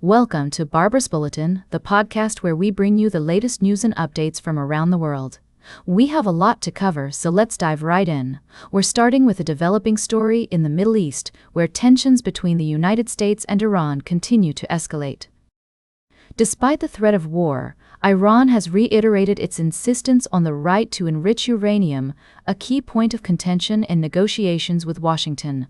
Welcome to Barbara's Bulletin, the podcast where we bring you the latest news and updates from around the world. We have a lot to cover, so let's dive right in. We're starting with a developing story in the Middle East, where tensions between the United States and Iran continue to escalate. Despite the threat of war, Iran has reiterated its insistence on the right to enrich uranium, a key point of contention in negotiations with Washington.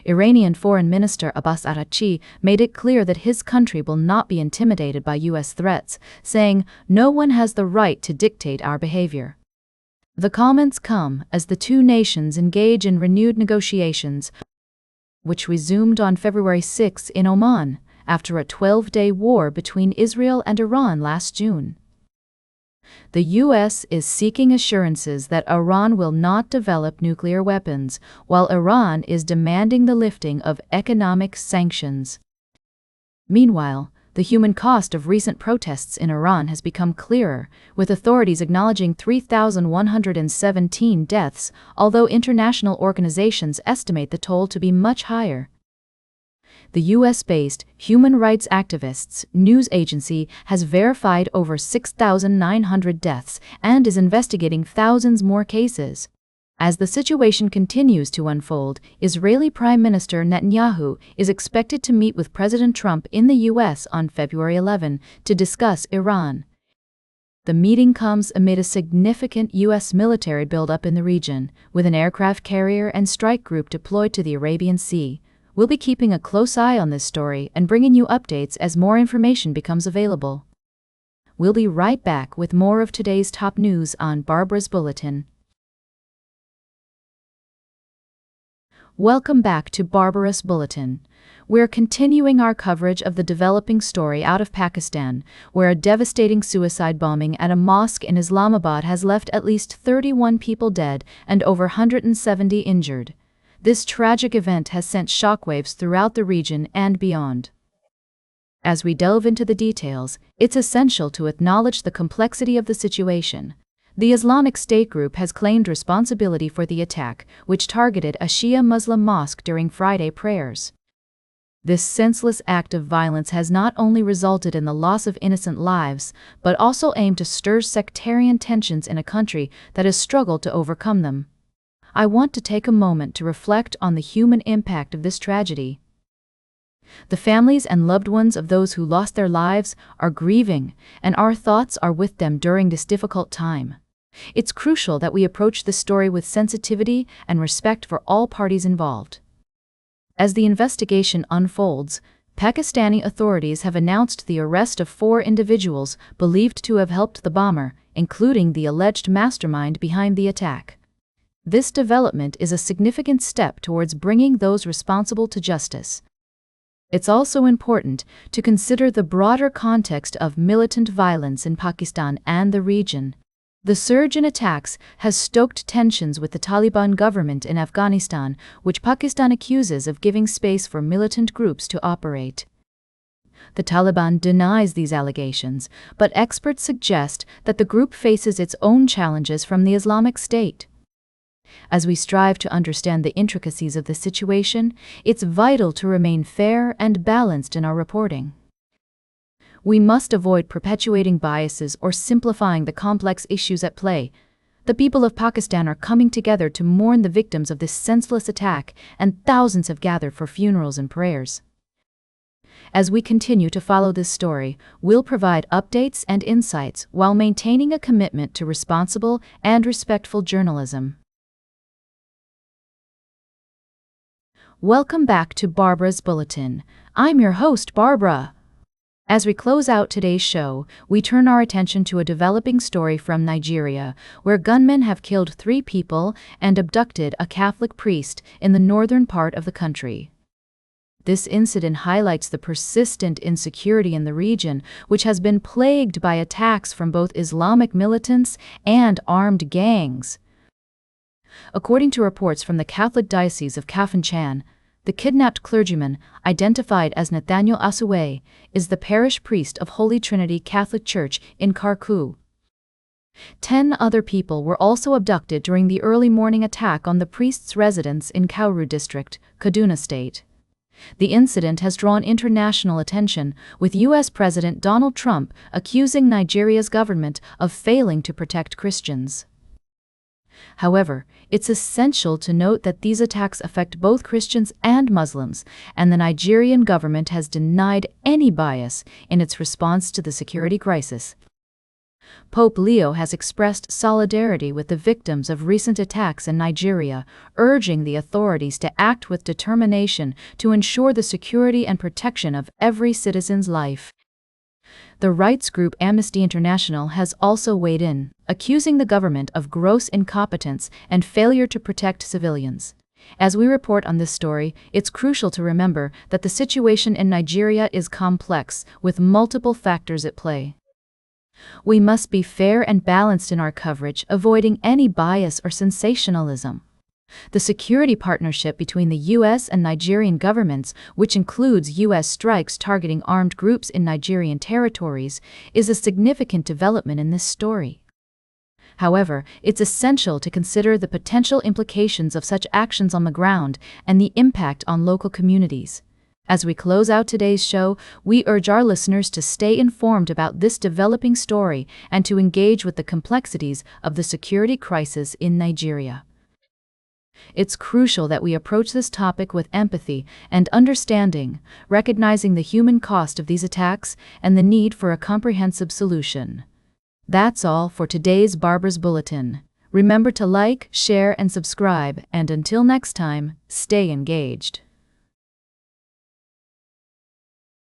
Iranian Foreign Minister Abbas Araghchi made it clear that his country will not be intimidated by U.S. threats, saying, "No one has the right to dictate our behavior." The comments come as the two nations engage in renewed negotiations, which resumed on February 6 in Oman, after a 12-day war between Israel and Iran last June. The U.S. is seeking assurances that Iran will not develop nuclear weapons, while Iran is demanding the lifting of economic sanctions. Meanwhile, the human cost of recent protests in Iran has become clearer, with authorities acknowledging 3,117 deaths, although international organizations estimate the toll to be much higher. The U.S.-based human rights activists news agency has verified over 6,900 deaths and is investigating thousands more cases. As the situation continues to unfold, Israeli Prime Minister Netanyahu is expected to meet with President Trump in the U.S. on February 11 to discuss Iran. The meeting comes amid a significant U.S. military buildup in the region, with an aircraft carrier and strike group deployed to the Arabian Sea. We'll be keeping a close eye on this story and bringing you updates as more information becomes available. We'll be right back with more of today's top news on Barbara's Bulletin. Welcome back to Barbara's Bulletin. We're continuing our coverage of the developing story out of Pakistan, where a devastating suicide bombing at a mosque in Islamabad has left at least 31 people dead and over 170 injured. This tragic event has sent shockwaves throughout the region and beyond. As we delve into the details, it's essential to acknowledge the complexity of the situation. The Islamic State group has claimed responsibility for the attack, which targeted a Shia Muslim mosque during Friday prayers. This senseless act of violence has not only resulted in the loss of innocent lives, but also aimed to stir sectarian tensions in a country that has struggled to overcome them. I want to take a moment to reflect on the human impact of this tragedy. The families and loved ones of those who lost their lives are grieving, and our thoughts are with them during this difficult time. It's crucial that we approach this story with sensitivity and respect for all parties involved. As the investigation unfolds, Pakistani authorities have announced the arrest of 4 individuals believed to have helped the bomber, including the alleged mastermind behind the attack. This development is a significant step towards bringing those responsible to justice. It's also important to consider the broader context of militant violence in Pakistan and the region. The surge in attacks has stoked tensions with the Taliban government in Afghanistan, which Pakistan accuses of giving space for militant groups to operate. The Taliban denies these allegations, but experts suggest that the group faces its own challenges from the Islamic State. As we strive to understand the intricacies of the situation, it's vital to remain fair and balanced in our reporting. We must avoid perpetuating biases or simplifying the complex issues at play. The people of Pakistan are coming together to mourn the victims of this senseless attack, and thousands have gathered for funerals and prayers. As we continue to follow this story, we'll provide updates and insights while maintaining a commitment to responsible and respectful journalism. Welcome back to Barbara's Bulletin. I'm your host, Barbara. As we close out today's show, we turn our attention to a developing story from Nigeria, where gunmen have killed 3 people and abducted a Catholic priest in the northern part of the country. This incident highlights the persistent insecurity in the region, which has been plagued by attacks from both Islamic militants and armed gangs. According to reports from the Catholic Diocese of Kafanchan, the kidnapped clergyman, identified as Nathaniel Asuwe, is the parish priest of Holy Trinity Catholic Church in Karku. 10 other people were also abducted during the early morning attack on the priest's residence in Kauru district, Kaduna State. The incident has drawn international attention, with U.S. President Donald Trump accusing Nigeria's government of failing to protect Christians. However, it's essential to note that these attacks affect both Christians and Muslims, and the Nigerian government has denied any bias in its response to the security crisis. Pope Leo has expressed solidarity with the victims of recent attacks in Nigeria, urging the authorities to act with determination to ensure the security and protection of every citizen's life. The rights group Amnesty International has also weighed in, accusing the government of gross incompetence and failure to protect civilians. As we report on this story, it's crucial to remember that the situation in Nigeria is complex, with multiple factors at play. We must be fair and balanced in our coverage, avoiding any bias or sensationalism. The security partnership between the U.S. and Nigerian governments, which includes U.S. strikes targeting armed groups in Nigerian territories, is a significant development in this story. However, it's essential to consider the potential implications of such actions on the ground and the impact on local communities. As we close out today's show, we urge our listeners to stay informed about this developing story and to engage with the complexities of the security crisis in Nigeria. It's crucial that we approach this topic with empathy and understanding, recognizing the human cost of these attacks and the need for a comprehensive solution. That's all for today's Barber's Bulletin. Remember to like, share, and subscribe, and until next time, stay engaged.